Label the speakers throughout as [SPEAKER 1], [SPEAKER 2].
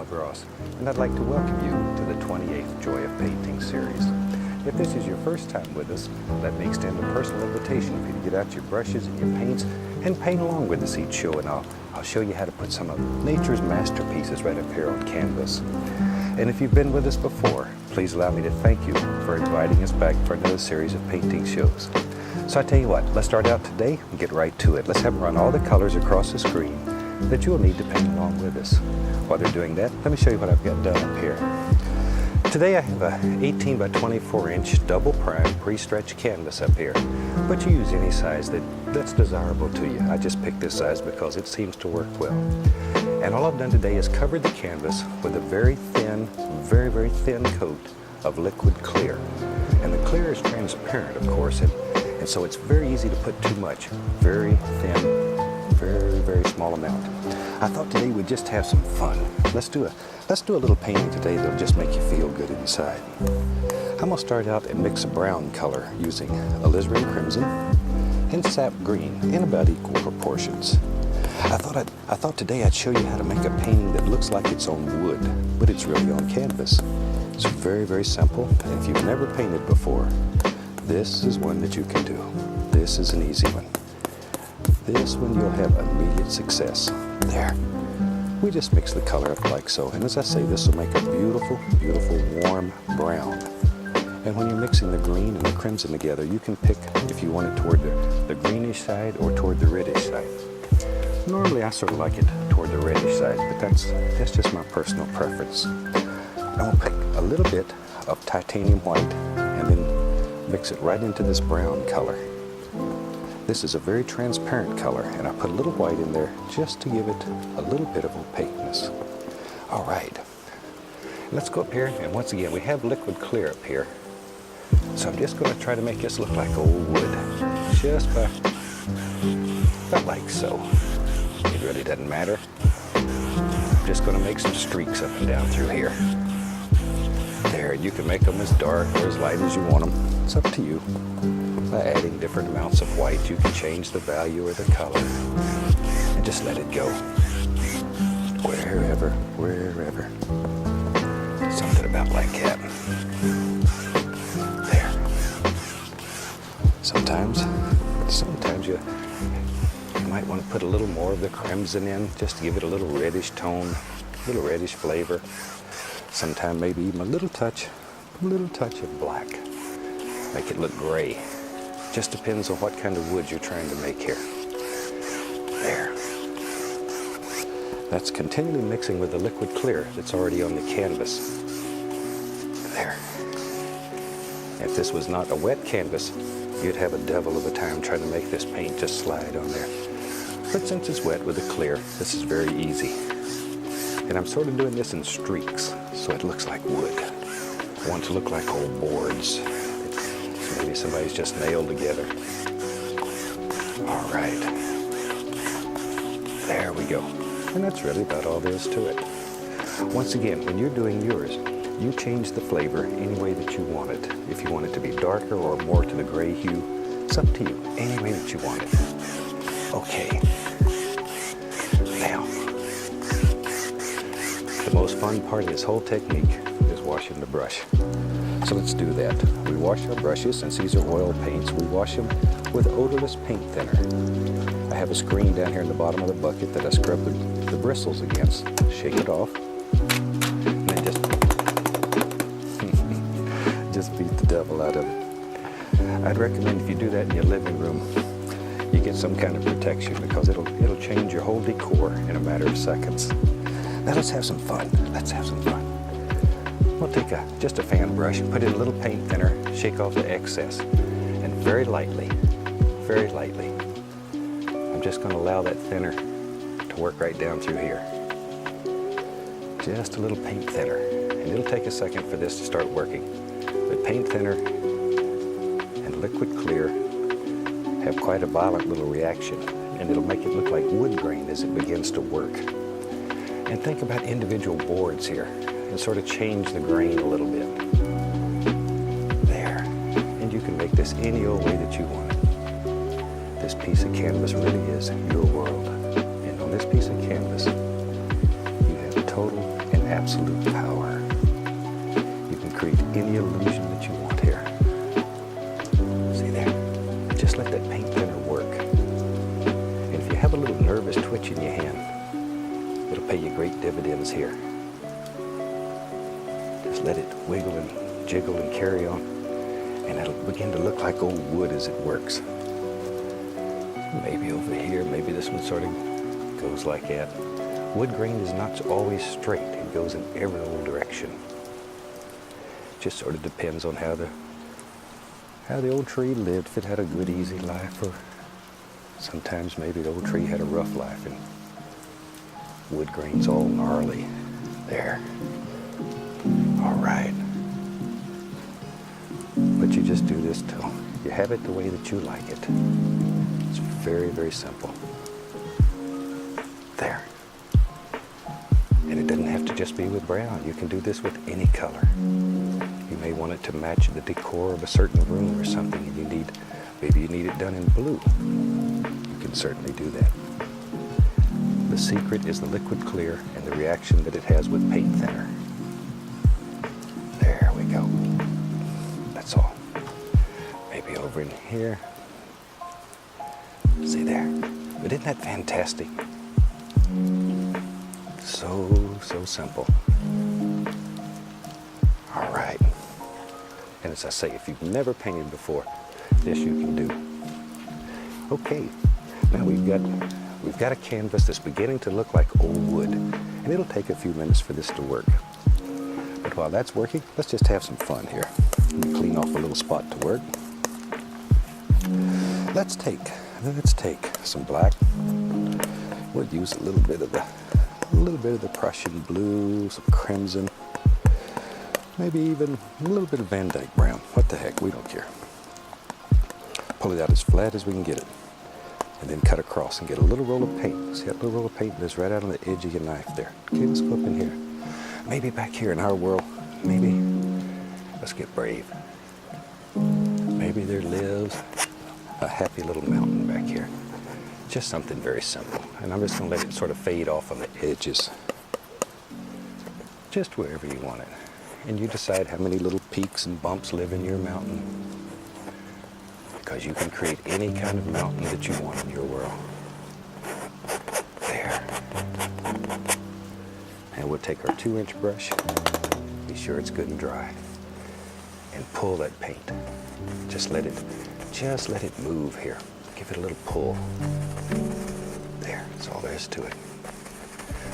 [SPEAKER 1] Bob Ross, and I'd like to welcome you to the 28th Joy of Painting series. If this is your first time with us, let me extend a personal invitation for you to get out your brushes and your paints and paint along with us each show, and I'll show you how to put some of nature's masterpieces right up here on canvas. And if you've been with us before, please allow me to thank you for inviting us back for another series of painting shows. So I tell you what, let's start out today and get right to it. Let's have them run all the colors across the screen that you'll need to paint along with us. While they're doing that, let me show you what I've got done up here. Today I have a 18 by 24 inch double prime pre-stretched canvas up here, but you use any size that's desirable to you. I just picked this size because it seems to work well. And all I've done today is covered the canvas with a very thin, very thin coat of liquid clear. And the clear is transparent, of course, and so it's very easy to put too much. Very thin, very small amount. I thought today we'd just have some fun. Let's do a little painting today that'll just make you feel good inside. I'm gonna start out and mix a brown color using alizarin crimson and sap green in about equal proportions. I thought today I'd show you how to make a painting that looks like it's on wood, but it's really on canvas. It's very simple, and if you've never painted before, this is one that you can do. This is an easy one. This one you'll have immediate success. There. We just mix the color up like so, and as I say, this will make a beautiful warm brown. And when you're mixing the green and the crimson together, you can pick if you want it toward the greenish side or toward the reddish side. Normally I sort of like it toward the reddish side, but that's just my personal preference. I'm going to pick a little bit of titanium white and then mix it right into this brown color. This is a very transparent color, and I put a little white in there just to give it a little bit of opaqueness. All right, let's go up here, and once again, we have liquid clear up here. So I'm just going to try to make this look like old wood, just about like so. It really doesn't matter. I'm just going to make some streaks up and down through here. There, you can make them as dark or as light as you want them. It's up to you. By adding different amounts of white, you can change the value or the color and just let it go. Wherever. Something about like that. There. Sometimes you might want to put a little more of the crimson in just to give it a little reddish tone, a little reddish flavor. Sometimes maybe even a little touch of black. Make it look gray. Just depends on what kind of wood you're trying to make here. There. That's continually mixing with the liquid clear that's already on the canvas. There. If this was not a wet canvas, you'd have a devil of a time trying to make this paint just slide on there. But since it's wet with the clear, this is very easy. And I'm sort of doing this in streaks, so it looks like wood. I want it to look like old boards. Maybe somebody's just nailed together. All right. There we go. And that's really about all there is to it. Once again, when you're doing yours, you change the flavor any way that you want it. If you want it to be darker or more to the gray hue, it's up to you. Any way that you want it. Okay. Now, the most fun part of this whole technique is washing the brush. So let's do that. We wash our brushes, since these are oil paints, we wash them with odorless paint thinner. I have a screen down here in the bottom of the bucket that I scrub the bristles against. Shake it off, and then just beat the devil out of it. I'd recommend if you do that in your living room, you get some kind of protection, because it'll change your whole decor in a matter of seconds. Now let's have some fun. We'll take just a fan brush, put in a little paint thinner, shake off the excess, and very lightly, I'm just going to allow that thinner to work right down through here. Just a little paint thinner, and it'll take a second for this to start working. But paint thinner and liquid clear have quite a violent little reaction, and it'll make it look like wood grain as it begins to work. And think about individual boards here, and sort of change the grain a little bit. There. And you can make this any old way that you want it. This piece of canvas really is your world. And on this piece of canvas, you have total and absolute absolute power. You can create any illusion that you want here. See there? Just let that paint thinner work. And if you have a little nervous twitch in your hand, it'll pay you great dividends here. Just let it wiggle and jiggle and carry on, and it'll begin to look like old wood as it works. Maybe over here, maybe this one sort of goes like that. Wood grain is not always straight. It goes in every old direction. Just sort of depends on how the old tree lived. If it had a good, easy life, or sometimes maybe the old tree had a rough life and wood grain's all gnarly. There. All right. But you just do this till you have it the way that you like it. It's very, very simple. There. And it doesn't have to just be with brown. You can do this with any color. You may want it to match the decor of a certain room or something, and maybe you need it done in blue. You can certainly do that. The secret is the liquid clear and the reaction that it has with paint thinner. There we go. That's all. Maybe over in here. See there? But isn't that fantastic? So simple. All right. And as I say, if you've never painted before, this you can do. Okay. Now we've got a canvas that's beginning to look like old wood, and it'll take a few minutes for this to work. But while that's working, let's just have some fun here. Let me clean off a little spot to work. Let's take some black. We'll use a little bit of the Prussian blue, some crimson, maybe even a little bit of Van Dyke brown. What the heck, we don't care. Pull it out as flat as we can get it, and then cut across and get a little roll of paint. See that little roll of paint that's right out on the edge of your knife there? Okay, let's go up in here. Maybe back here in our world, maybe, let's get brave. Maybe there lives a happy little mountain back here. Just something very simple. And I'm just going to let it sort of fade off on the edges. Just wherever you want it. And you decide how many little peaks and bumps live in your mountain. Because you can create any kind of mountain that you want in your world. There. And we'll take our 2-inch brush. Be sure it's good and dry. And pull that paint. Just let it move here. Give it a little pull. There, that's all there is to it.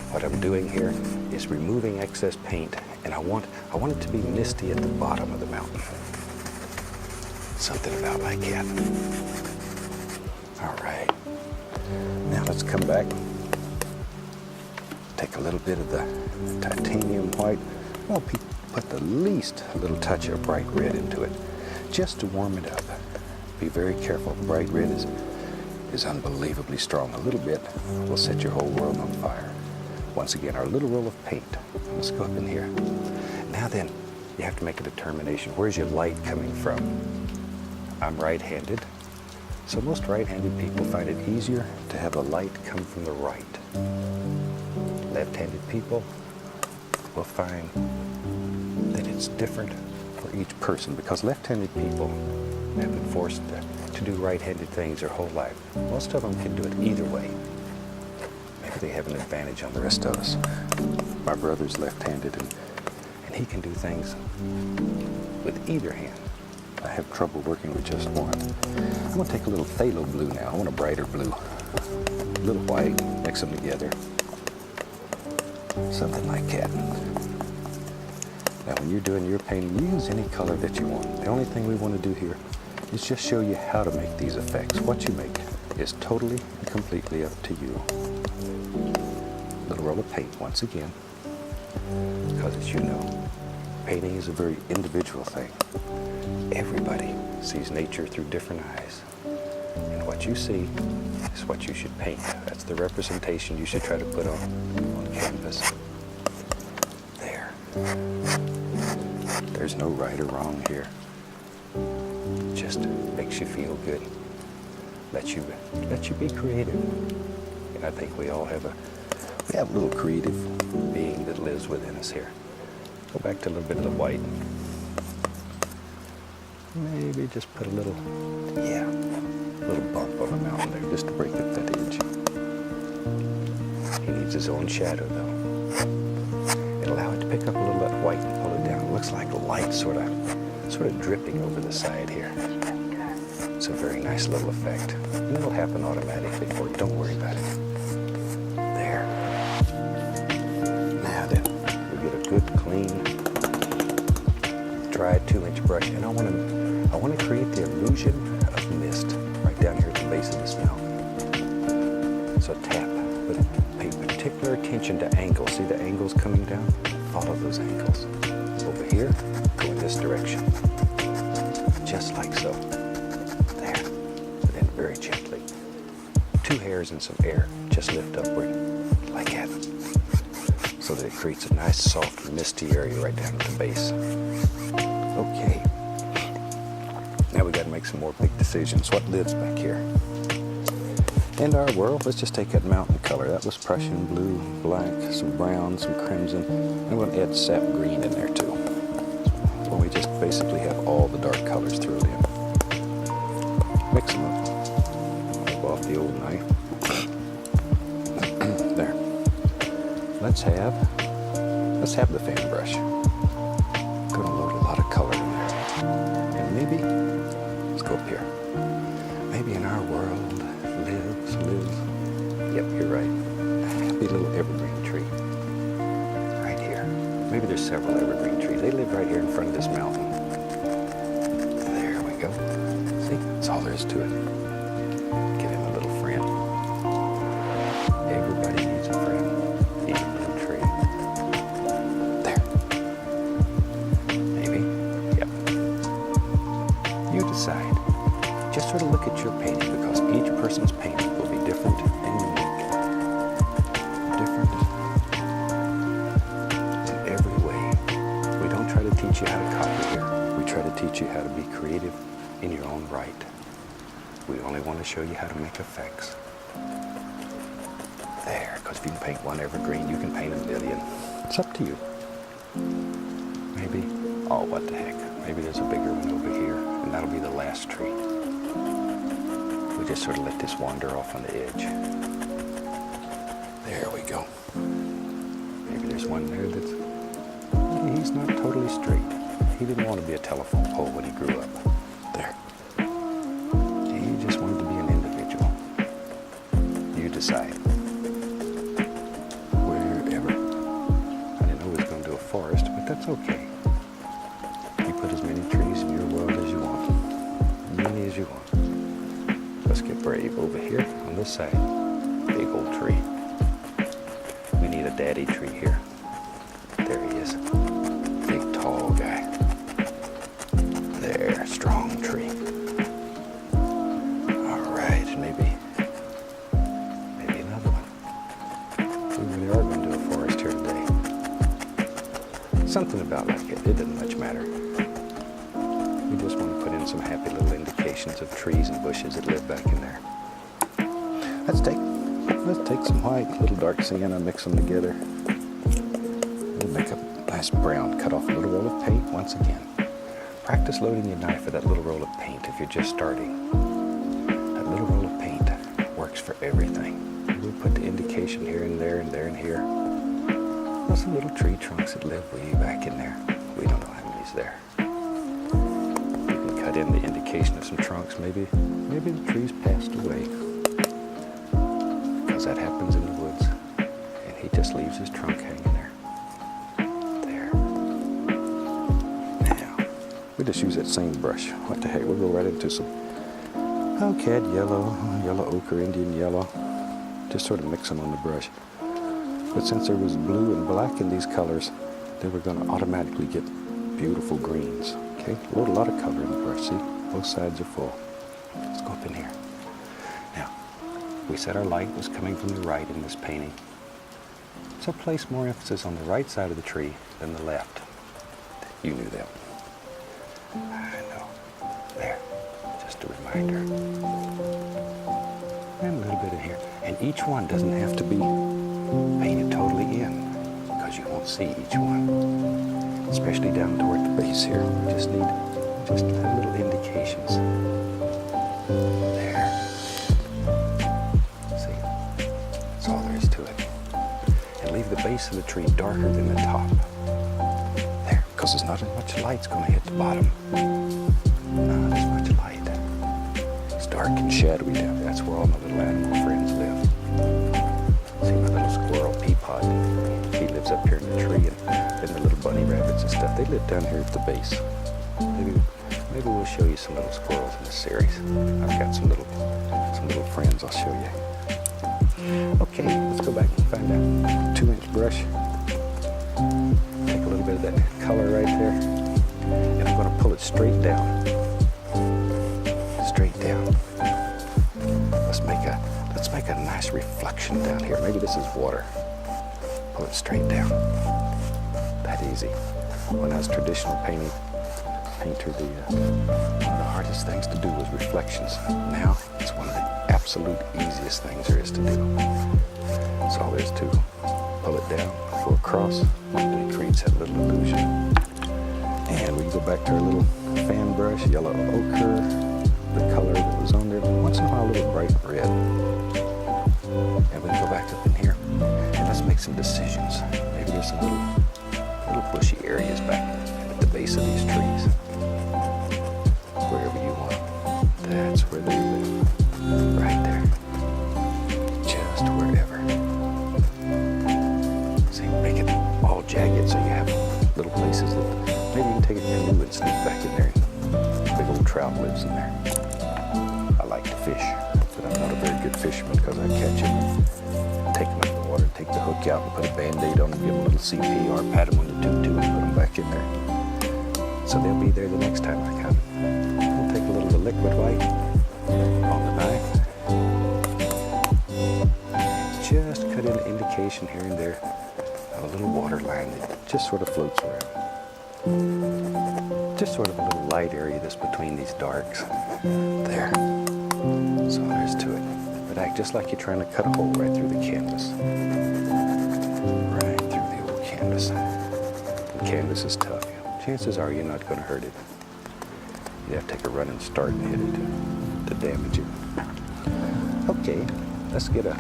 [SPEAKER 1] What I'm doing here is removing excess paint, and I want it to be misty at the bottom of the mountain. Something about like that. All right. Now let's come back. Take a little bit of the titanium white. I'll put the least little touch of bright red into it, just to warm it up. Be very careful. Bright red is unbelievably strong. A little bit will set your whole world on fire. Once again, our little roll of paint. Let's go up in here. Now then, you have to make a determination. Where's your light coming from? I'm right-handed, so most right-handed people find it easier to have the light come from the right. Left-handed people will find that it's different for each person, because left-handed people have been forced to do right-handed things their whole life. Most of them can do it either way. Maybe they have an advantage on the rest of us. My brother's left-handed, and he can do things with either hand. I have trouble working with just one. I'm going to take a little phthalo blue now. I want a brighter blue. A little white, mix them together. Something like that. Now when you're doing your painting, use any color that you want. The only thing we want to do here is just show you how to make these effects. What you make is totally and completely up to you. Little roll of paint once again, because as you know, painting is a very individual thing. Everybody sees nature through different eyes, and what you see is what you should paint. That's the representation you should try to put on canvas. There. There's no right or wrong here. Just makes you feel good. Let you be creative. And I think we all have We have a little creative being that lives within us here. Go back to a little bit of the white. Maybe just put a little, yeah, a little bump on the mountain there just to break up that edge. He needs his own shadow though. And allow it to pick up a little of that white and pull it down. It looks like light sort of dripping over the side here. It's a very nice little effect. And it'll happen automatically for you. Don't worry about it. There. Now then, we get a good, clean, dry 2-inch brush, and I want to create the illusion of mist right down here at the base of this mountain. So tap, but pay particular attention to angles. See the angles coming down? Follow those angles. Over here, go in this direction. Just like so. There. But then very gently. 2 hairs and some air. Just lift upward, like that. So that it creates a nice, soft, misty area right down at the base. Okay. Now we got to make some more big decisions. What lives back here? In our world, let's just take that mountain color. That was Prussian blue, black, some brown, some crimson. I'm going to add sap green in there too. So we just basically have all the dark colors thrown in. Mix them up. Wipe off the old knife. There. Let's have the fan brush. Going to load a lot of color in there. And maybe, let's go up here. Maybe in our world lives. Yep, you're right. A happy little evergreen tree. Right here. Maybe there's several evergreen trees. They live right here in front of this mountain. There we go. See, that's all there is to it. Give him a little friend. Everybody needs a friend. Even a little tree. There. Maybe. Yep. You decide. Just sort of look at your painting because each person's painting will be different and unique. Different in every way. We don't try to teach you how to copy here. We try to teach you how to be creative in your own right. We only want to show you how to make effects. There, because if you can paint one evergreen, you can paint a million. It's up to you. Maybe, oh, what the heck. Maybe there's a bigger one over here, and that'll be the last tree. We just sort of let this wander off on the edge. There we go. Maybe there's one there that's, maybe he's not totally straight. He didn't want to be a telephone pole when he grew up. There. He just wanted to be an individual. You decide. Wherever. I didn't know he was going to do a forest, but that's okay. You put as many trees in your world as you want. As many as you want. Let's get brave. Over here on this side, big old tree. We need a daddy tree here. There he is. Big tall guy. There, strong tree. All right, maybe another one. We really are going to do a forest here today. Something about like it doesn't much matter. We just want to put in some happy little indications of trees and bushes that live back in there. Let's take some white, little dark sienna, mix them together. We'll make a nice brown. Cut off a little roll of paint once again. Practice loading your knife with that little roll of paint if you're just starting. That little roll of paint works for everything. We'll put the indication here and there and there and here. There's some little tree trunks that live way back in there. We don't know how many's there. Cut in the indication of some trunks. Maybe the tree's passed away. Because that happens in the woods. And he just leaves his trunk hanging there. There. Now, we just use that same brush. What the heck, we'll go right into some cad yellow, yellow ochre, Indian yellow. Just sort of mix them on the brush. But since there was blue and black in these colors, they were going to automatically get beautiful greens. Okay, load a lot of color in the brush, see? Both sides are full. Let's go up in here. Now, we said our light was coming from the right in this painting. So place more emphasis on the right side of the tree than the left. You knew that. I know. There, just a reminder. And a little bit in here. And each one doesn't have to be paint it totally in because you won't see each one, especially down toward the base here. We just need just little indications. There. See? That's all there is to it. And leave the base of the tree darker than the top. There, because there's not as much light's going to hit the bottom. Not as much light. It's dark and shadowy down there. That's where all my little animal friends live. See my little squirrel, Peapod. He lives up here in the tree, and the little bunny rabbits and stuff. They live down here at the base. Maybe we'll show you some little squirrels in this series. I've got some little friends I'll show you. Okay, let's go back and find that 2-inch brush. Take a little bit of that color right there, and I'm going to pull it straight down. Straight down. Let's make a nice reflection down here. Maybe this is water. Pull it straight down. That easy. When I was traditional painter, one of the hardest things to do was reflections. Now it's one of the absolute easiest things there is to do. That's all there is to it. Pull it down, go across, and it creates that little illusion. And we can go back to our little fan brush, yellow ochre, the color that was on there. Once in a while, a little bright red. And we can go back up in here and let's make some decisions. Maybe there's some little bushy areas back at the base of these trees. Wherever you want. That's where they live. Right there. Just wherever. See, make it all jagged so you have little places that maybe you can take a canoe and sneak back in there. Big old trout lives in there. I like to fish, but I'm not a very good fisherman because I catch them, take them out of the water, take the hook out and put a Band-Aid on them, give them a little CP or pat them on the tutu and put them back in there. So they'll be there the next time I come. We'll take a little of the liquid white on the knife. Just cut in an indication here and there of a little water line that just sort of floats around. Just sort of a little light area that's between these darks. There. So there's to it. But act just like you're trying to cut a hole right through the canvas. Right through the old canvas. The canvas is tough. Chances are you're not going to hurt it. You have to take a running start and hit it to damage it. Okay, let's get a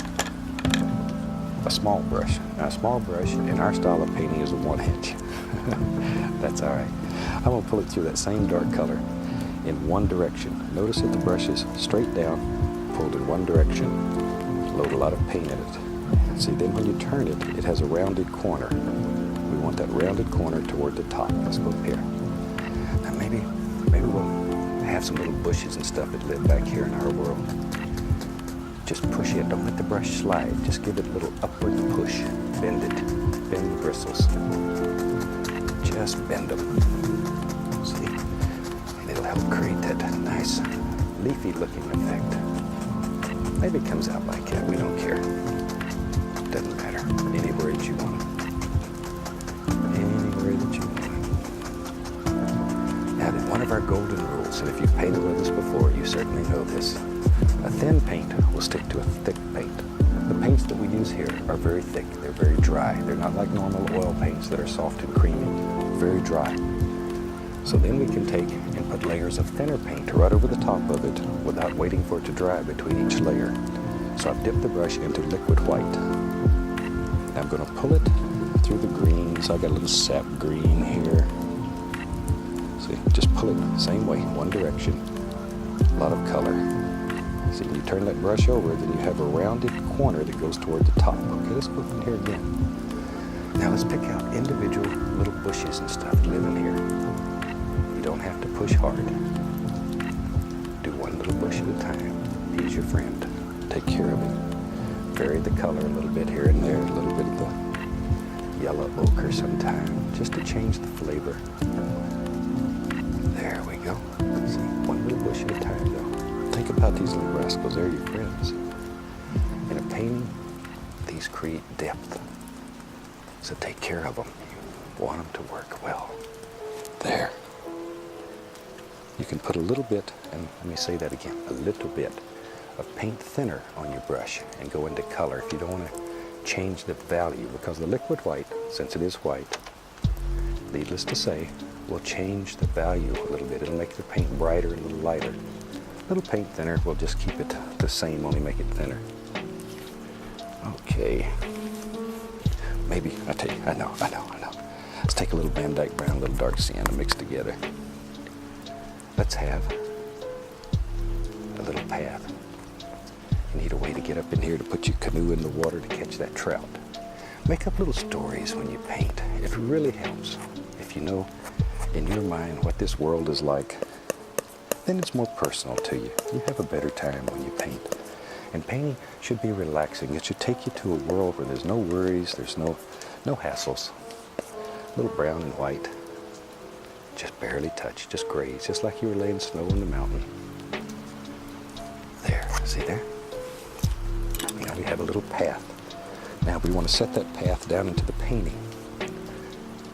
[SPEAKER 1] small brush. Now a small brush in our style of painting is a 1-inch. That's all right. I'm going to pull it through that same dark color in one direction. Notice that the brush is straight down, pulled in one direction, load a lot of paint in it. And see, then when you turn it, it has a rounded corner. We want that rounded corner toward the top. Let's go up here. Now maybe we'll have some little bushes and stuff that live back here in our world. Just push it. Don't let the brush slide. Just give it a little upward push. Bend it. Bend the bristles. Just bend them. See? And it'll help create that nice leafy looking effect. Maybe it comes out like that. We don't care. Doesn't matter. Anywhere that you want it. Anywhere that you want it. Now then, one of our golden rules, and if you've painted with us before, you certainly know this. A thin paint will stick to a thick paint. The paints that we use here are very thick. They're very dry. They're not like normal oil paints that are soft and creamy. Very dry. So then we can take and put layers of thinner paint right over the top of it without waiting for it to dry between each layer. So I've dipped the brush into liquid white. Now I'm going to pull it through the green. So I got a little sap green here. See, just pull it the same way, one direction. A lot of color. See, when you turn that brush over, then you have a rounded corner that goes toward the top. Okay, let's go in here again. Now let's pick out individual little bushes and stuff that live in here. You don't have to push hard. Do one little bush at a time. He's your friend. Take care of him. Vary the color a little bit here and there, a little bit of the yellow ochre sometime, just to change the flavor. There we go. See, one little bush at a time though. Think about these little rascals, they're your friends. In a painting, these create depth. So take care of them. You want them to work well. There. You can put a little bit, and let me say that again, a little bit of paint thinner on your brush and go into color. If you don't want to change the value, because the liquid white, since it is white, needless to say, will change the value a little bit. It'll make the paint brighter and a little lighter. A little paint thinner will just keep it the same, only make it thinner. Okay. Maybe, I know. Let's take a little Van Dyke Brown, a little dark sienna mixed together. Let's have a little path. You need a way to get up in here to put your canoe in the water to catch that trout. Make up little stories when you paint. It really helps. If you know in your mind what this world is like, then it's more personal to you. You have a better time when you paint. And painting should be relaxing. It should take you to a world where there's no worries, there's no hassles. A little brown and white, just barely touch, just graze, just like you were laying snow on the mountain. There, see there? Now we have a little path. Now we want to set that path down into the painting.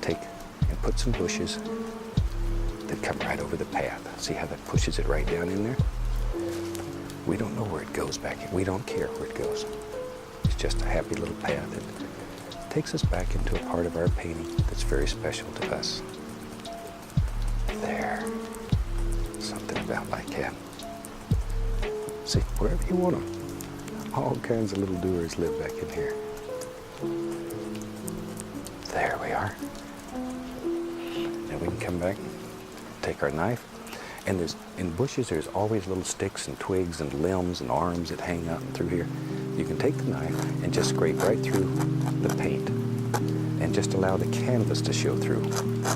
[SPEAKER 1] Take and put some bushes that come right over the path. See how that pushes it right down in there? We don't know where it goes back. We don't care where it goes. It's just a happy little path that takes us back into a part of our painting that's very special to us. There. Something about like that. See, wherever you want them. All kinds of little doers live back in here. There we are. Now we can come back, take our knife, and in bushes there's always little sticks and twigs and limbs and arms that hang out and through here. You can take the knife and just scrape right through the paint and just allow the canvas to show through.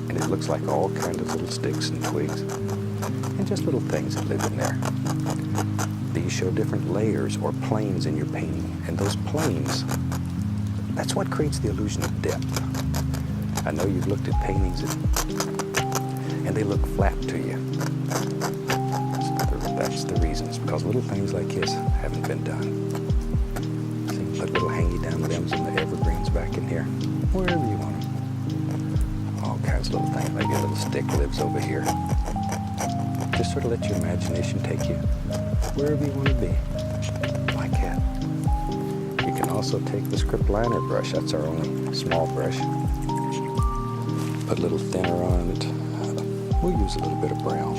[SPEAKER 1] And it looks like all kinds of little sticks and twigs and just little things that live in there. These show different layers or planes in your painting, and those planes, that's what creates the illusion of depth. I know you've looked at paintings and they look flat to you. That's the reason. It's because little things like this haven't been done. See, put little hangy down limbs and the evergreens back in here, wherever you want them. All kinds of little things. Maybe a little stick lives over here. Just sort of let your imagination take you wherever you want to be, like that. You can also take the script liner brush. That's our only small brush. Put a little thinner on it. We'll use a little bit of brown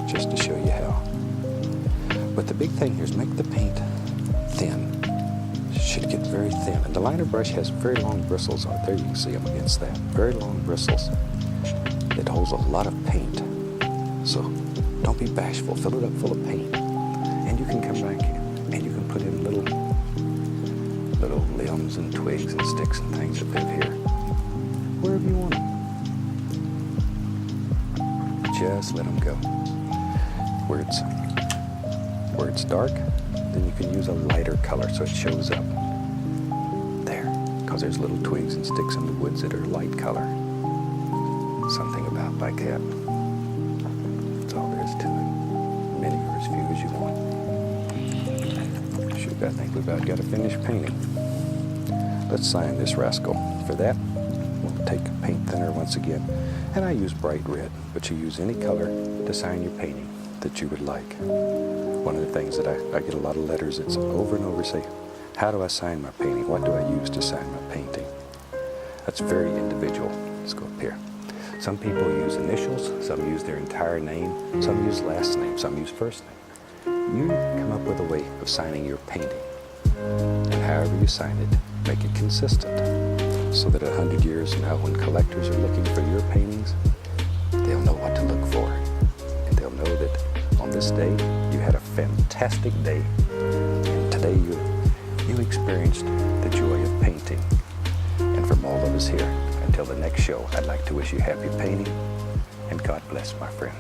[SPEAKER 1] just to show you how. But the big thing here is make the paint thin. It should get very thin. And the liner brush has very long bristles on it. There you can see them against that. Very long bristles. It holds a lot of paint. So don't be bashful. Fill it up full of paint. And you can come back and you can put in little limbs and twigs and sticks and things that live here. Wherever you want them. Just let them go. Where it's dark, then you can use a lighter color so it shows up there. Because there's little twigs and sticks in the woods that are light color. Something about like that. That's all there is to it. Many or as few as you want. Shoot, I think we've about got a finished painting. Let's sign this rascal. For that, we'll take a paint thinner once again. And I use bright red, but you use any color to sign your painting that you would like. One of the things that I get a lot of letters that's over and over say, how do I sign my painting? What do I use to sign my painting? That's very individual. Let's go up here. Some people use initials, some use their entire name, some use last name, some use first name. You come up with a way of signing your painting. And however you sign it, make it consistent. So that 100 years from now, when collectors are looking for your paintings, they'll know what to look for. And they'll know that on this day, you had a fantastic day. And today, you experienced the joy of painting. And from all of us here, until the next show, I'd like to wish you happy painting, and God bless, my friend.